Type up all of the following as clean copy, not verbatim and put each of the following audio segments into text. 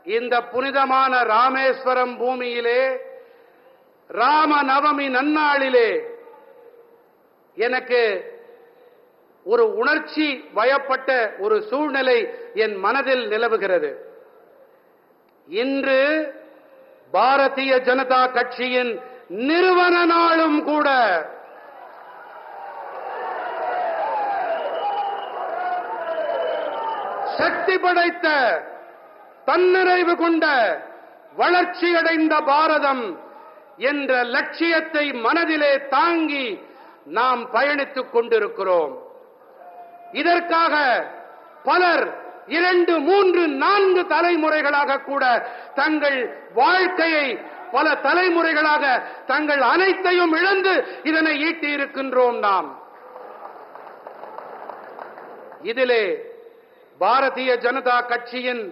இந்த புனிதமான ராமேஸ்வரம் பூமியிலே ராம நவமி நன்னாளிலே எனக்கு ஒரு உணர்ச்சி வயப்பட்ட ஒரு சூழ்நிலை என் மனதில் நிலவுகிறது. இன்று பாரதிய ஜனதா கட்சியின் நிறுவன நாளும் கூட. சக்தி படைத்த தன்னிறைவு கொண்ட வளர்ச்சியடைந்த பாரதம் என்ற லட்சியத்தை மனதிலே தாங்கி நாம் பயணித்துக் கொண்டிருக்கிறோம். இதற்காக பலர் 2, 3, 4 தலைமுறைகளாக கூட தங்கள் வாழ்க்கையை பல தலைமுறைகளாக தங்கள் அனைத்தையும் இழந்து இதனை ஈட்டி இருக்கின்றோம். நாம் இதிலே பாரதிய ஜனதா கட்சியின்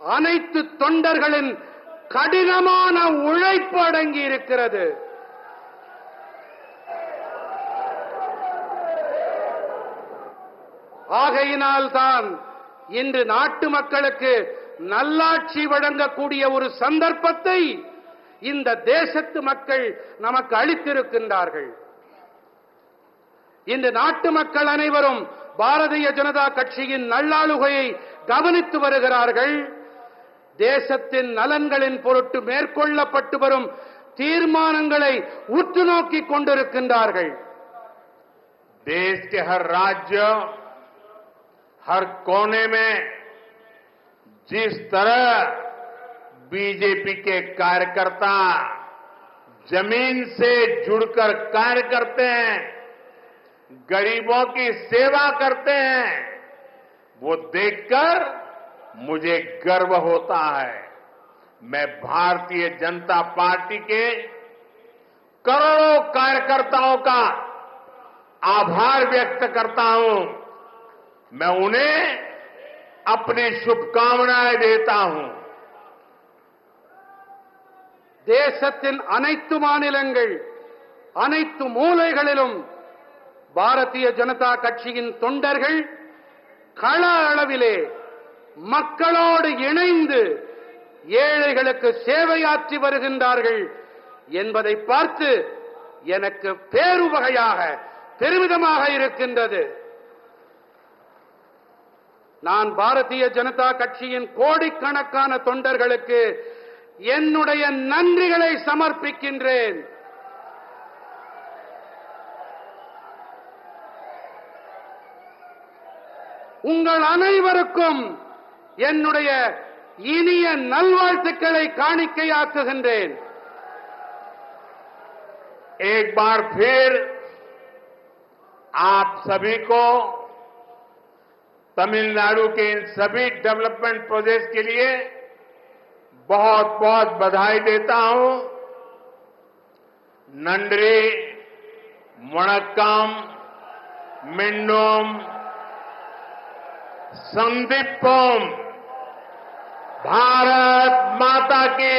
அனைத்து தொண்டர்களின் கடினமான உழைப்பு அடங்கி இருக்கிறது. ஆகையினால்தான் இன்று நாட்டு மக்களுக்கு நல்லாட்சி வழங்கக்கூடிய ஒரு சந்தர்ப்பத்தை இந்த தேசத்து மக்கள் நமக்கு அளித்திருக்கின்றார்கள். இந்த நாட்டு மக்கள் அனைவரும் பாரதிய ஜனதா கட்சியின் நல்லாளுகையை கவனித்து வருகிறார்கள். தேசத்தின் நலன்களின் பொருட்டு மேற்கொள்ளப்பட்டு வரும் தீர்மானங்களை உற்று நோக்கிக் கொண்டிருக்கின்றார்கள். देश के हर राज्य, हर कोने में जिस तरह बीजेपी के कार्यकर्ता जमीन से जुड़कर कार्य करते हैं, गरीबों की सेवा करते हैं, वो देखकर मुझे गर्व होता है. मैं भारतीय जनता पार्टी के करोड़ों कार्यकर्ताओं का आभार व्यक्त करता हूं. मैं उन्हें अपनी शुभकामनाएं देता हूं. தேசத்தின் அனைத்து மாநிலங்கள் அனைத்து மூலைகளிலும் பாரதிய ஜனதா கட்சியின் தொண்டர்கள் கள அளவிலே மக்களோடு இணைந்து ஏழைகளுக்கு சேவையாற்றி வருகின்றார்கள் என்பதை பார்த்து எனக்கு பேருவகையாக பெருமிதமாக இருக்கின்றது. நான் பாரதிய ஜனதா கட்சியின் கோடிக்கணக்கான தொண்டர்களுக்கு என்னுடைய நன்றிகளை சமர்ப்பிக்கின்றேன். உங்கள் அனைவருக்கும் என்னுடைய இனிய நல்வாழ்த்துக்களை காணிக்கையாக்குகின்றேன். एक बार फिर आप सभी को तमिलनाडु के इन सभी डेवलपमेंट प्रोजेक्ट्स के लिए बहुत बहुत बधाई देता हूं. नंद्री, वणक्कम, मिन्नोम, संदीपम, भारत माता की